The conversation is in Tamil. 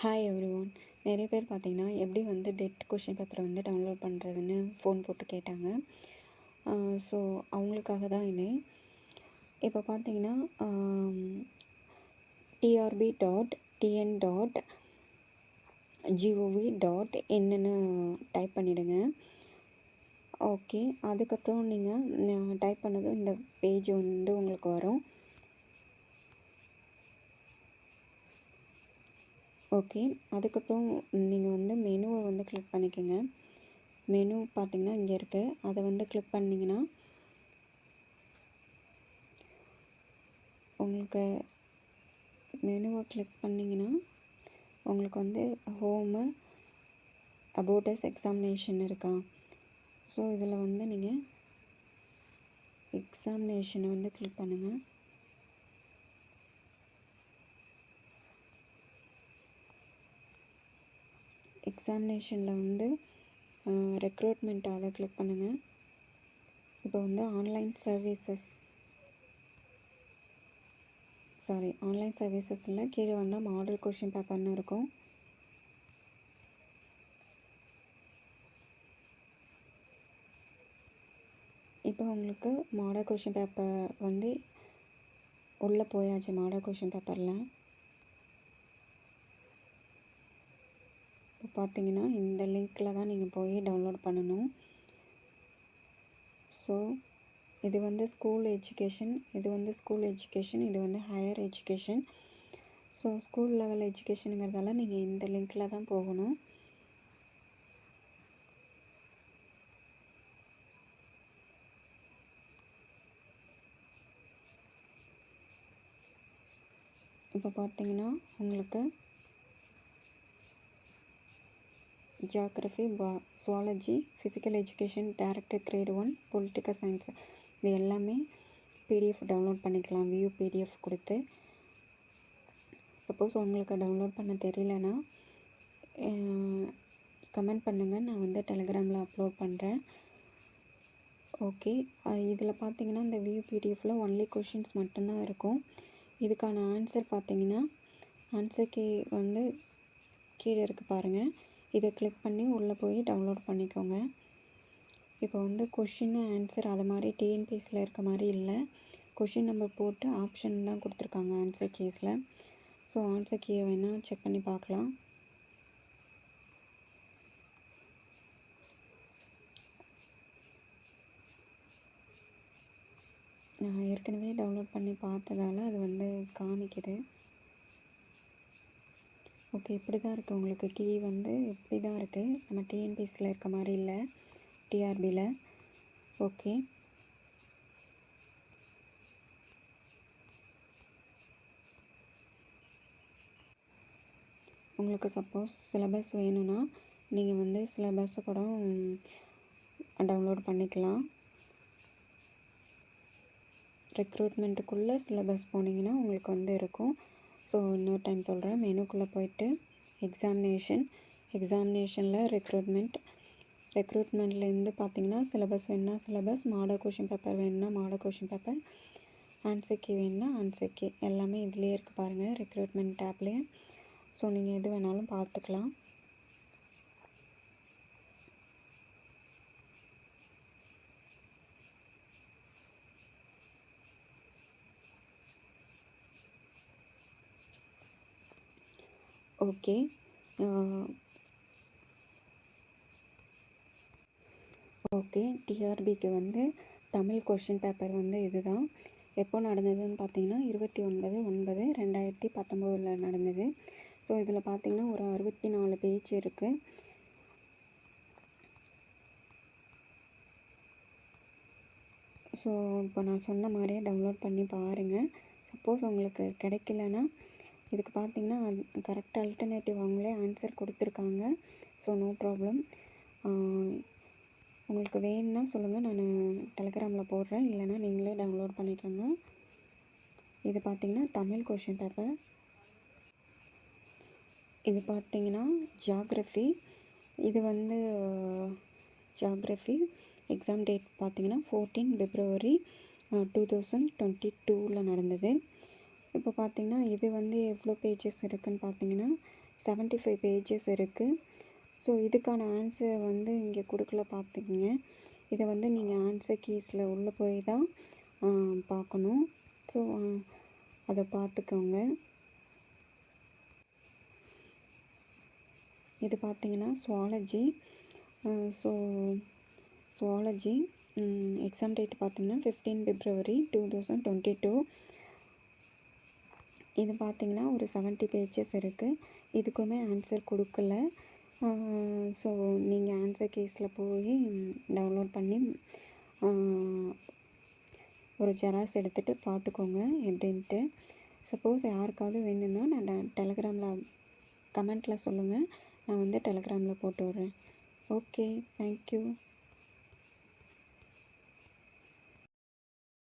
Hi everyone. நிறைய பேர் பார்த்தீங்கன்னா எப்படி வந்து டெட் கொஷின் பேப்பரை வந்து டவுன்லோட் பண்ணுறதுன்னு ஃபோன் போட்டு கேட்டாங்க. ஸோ அவங்களுக்காக தான் இது. இப்போ பார்த்தீங்கன்னா trb.tn.gov.inன்னு டைப் பண்ணிவிடுங்க. ஓகே, அதுக்கப்புறம் நீங்கள் டைப் பண்ணதும் இந்த பேஜ் வந்து உங்களுக்கு வரும். ஓகே, அதுக்கப்புறம் நீங்கள் வந்து மெனுவை வந்து கிளிக் பண்ணிக்கோங்க. மெனு பார்த்திங்கன்னா இங்கே இருக்குது. அதை வந்து கிளிக் பண்ணிங்கன்னா உங்களுக்கு மெனுவை கிளிக் பண்ணிங்கன்னா உங்களுக்கு வந்து ஹோமு அபோட்டஸ் எக்ஸாமினேஷன் இருக்கா. ஸோ இதில் வந்து நீங்கள் எக்ஸாமினேஷனை வந்து கிளிக் பண்ணுங்கள். எக்ஸாமினேஷனில் வந்து ரெக்ரூட்மெண்ட் அதை கிளிக் பண்ணுங்கள். இப்போ வந்து ஆன்லைன் சர்வீசஸில் கீழே வந்தால் மாடல் கொஷின் பேப்பர்னு இருக்கும். இப்போ உங்களுக்கு மாடல் கொஷின் பேப்பர் வந்து உள்ளே போயாச்சு. மாடல் கொஷின் பேப்பரில் இப்போ பார்த்தீங்கன்னா இந்த லிங்க்கில் தான் நீங்கள் போய் டவுன்லோட் பண்ணணும். ஸோ இது வந்து ஸ்கூல் எஜுகேஷன், இது வந்து higher education. So school level எஜுகேஷனுங்கிறதால நீங்கள் இந்த லிங்க்கில் தான் போகணும். இப்போ பார்த்தீங்கன்னா உங்களுக்கு geography, zoology, physical education, director grade 1, political science இது எல்லாமே பிடிஎஃப் டவுன்லோட் பண்ணிக்கலாம். வியூ பிடிஎஃப் கொடுத்து. சப்போஸ் உங்களுக்கு டவுன்லோட் பண்ண தெரியலனா கமெண்ட் பண்ணுங்கள், நான் வந்து டெலிகிராமில் அப்லோட் பண்ணுறேன். ஓகே, இதில் பார்த்தீங்கன்னா இந்த வியூ பிடிஎஃப்பில் ஒன்லி கொஷின்ஸ் மட்டும்தான் இருக்கும். இதுக்கான ஆன்சர் பார்த்தீங்கன்னா ஆன்சர் கீ வந்து கீழே இருக்குது பாருங்கள். இதை கிளிக் பண்ணி உள்ளே போய் டவுன்லோட் பண்ணிக்கோங்க. இப்போ வந்து கொஷின் ஆன்சர் அது மாதிரி டிஎன்பிஎஸ்சியில் இருக்க மாதிரி இல்லை. கொஷின் நம்பர் போட்டு ஆப்ஷன் தான் கொடுத்துருக்காங்க ஆன்சர் கீஸில். ஸோ ஆன்சர் கீயை வேணால் செக் பண்ணி பார்க்கலாம். நான் ஏற்கனவே டவுன்லோட் பண்ணி பார்த்ததால அது வந்து காமிக்குது. ஓகே, இப்படி தான் இருக்குது. உங்களுக்கு கீ வந்து இப்படி தான் இருக்குது. நம்ம டிஎன்பிஎஸ்சியில் இருக்க மாதிரி இல்லை, டிஆர்பியில். ஓகே, உங்களுக்கு சப்போஸ் சிலபஸ் வேணும்னா நீங்கள் வந்து சிலபஸை கூட டவுன்லோட் பண்ணிக்கலாம். ரெக்ரூட்மெண்ட்டுக்குள்ளே சிலபஸ் போனீங்கன்னா உங்களுக்கு வந்து இருக்கும். ஸோ இன்னொரு டைம் சொல்கிறேன். மெனுக்குள்ளே போயிட்டு எக்ஸாமினேஷனில் ரெக்ரூட்மெண்ட்லேருந்து பார்த்தீங்கன்னா சிலபஸ் வேணுன்னா சிலபஸ், மாடல் கொஷின் பேப்பர் வேணுன்னா model question paper, answer key வேணுன்னா ஆன்சர் கீ எல்லாமே இதுலேயே இருக்குது பாருங்கள், ரெக்ரூட்மெண்ட் டேப்லேயே. ஸோ நீங்கள் எது வேணாலும் பார்த்துக்கலாம். ஓகே, டிஆர்பிக்கு வந்து தமிழ் கொஷின் பேப்பர் வந்து இதுதான். எப்போ நடந்ததுன்னு பார்த்தீங்கன்னா 29/9/2019 நடந்தது. ஸோ இதில் பார்த்தீங்கன்னா ஒரு 64 பேஜ் இருக்குது. ஸோ இப்போ நான் சொன்ன மாதிரியே டவுன்லோட் பண்ணி பாருங்கள். சப்போஸ் உங்களுக்கு கிடைக்கலன்னா இதுக்கு பார்த்தீங்கன்னா கரெக்ட் ஆல்டர்னேட்டிவ் அவங்களே ஆன்சர் கொடுத்துருக்காங்க. So no problem. உங்களுக்கு வேணும்னா சொல்லுங்கள், நான் டெலிகிராமில் போடுறேன். இல்லைனா நீங்களே டவுன்லோட் பண்ணிக்கோங்க. இது பார்த்திங்கன்னா தமிழ் கொஷின் பேப்பர். இது பார்த்திங்கன்னா ஜியாகிரஃபி. இது வந்து ஜியாகிரஃபி எக்ஸாம் டேட் பார்த்திங்கன்னா 14 February 2022 நடந்தது. இப்போ பார்த்திங்கன்னா இது வந்து எவ்வளோ பேஜஸ் இருக்குதுன்னு பார்த்திங்கன்னா 75 பேஜஸ் இருக்குது. ஸோ இதுக்கான ஆன்சரை வந்து இங்கே கொடுக்கல பார்த்துக்கிங்க. இதை வந்து நீங்கள் ஆன்சர் கீஸில் உள்ளே போய் தான் பார்க்கணும். ஸோ அதை பார்த்துக்கோங்க. இது பார்த்தீங்கன்னா zoology. So zoology exam date பார்த்தீங்கன்னா 15 February 2022. இது பார்த்தீங்கன்னா ஒரு 70 பேஜஸ் இருக்குது. இதுக்குமே ஆன்சர் கொடுக்கல. ஸோ நீங்கள் ஆன்சர் கீஸில் போய் டவுன்லோட் பண்ணி ஒரு ஜெராக்ஸ் எடுத்துகிட்டு பார்த்துக்கோங்க எப்படின்ட்டு. சப்போஸ் யாருக்காவது வேணும்னா நான் டெலகிராமில் கமெண்ட்டில் சொல்லுங்கள், நான் வந்து டெலகிராமில் போட்டு விட்றேன். Okay, thank you.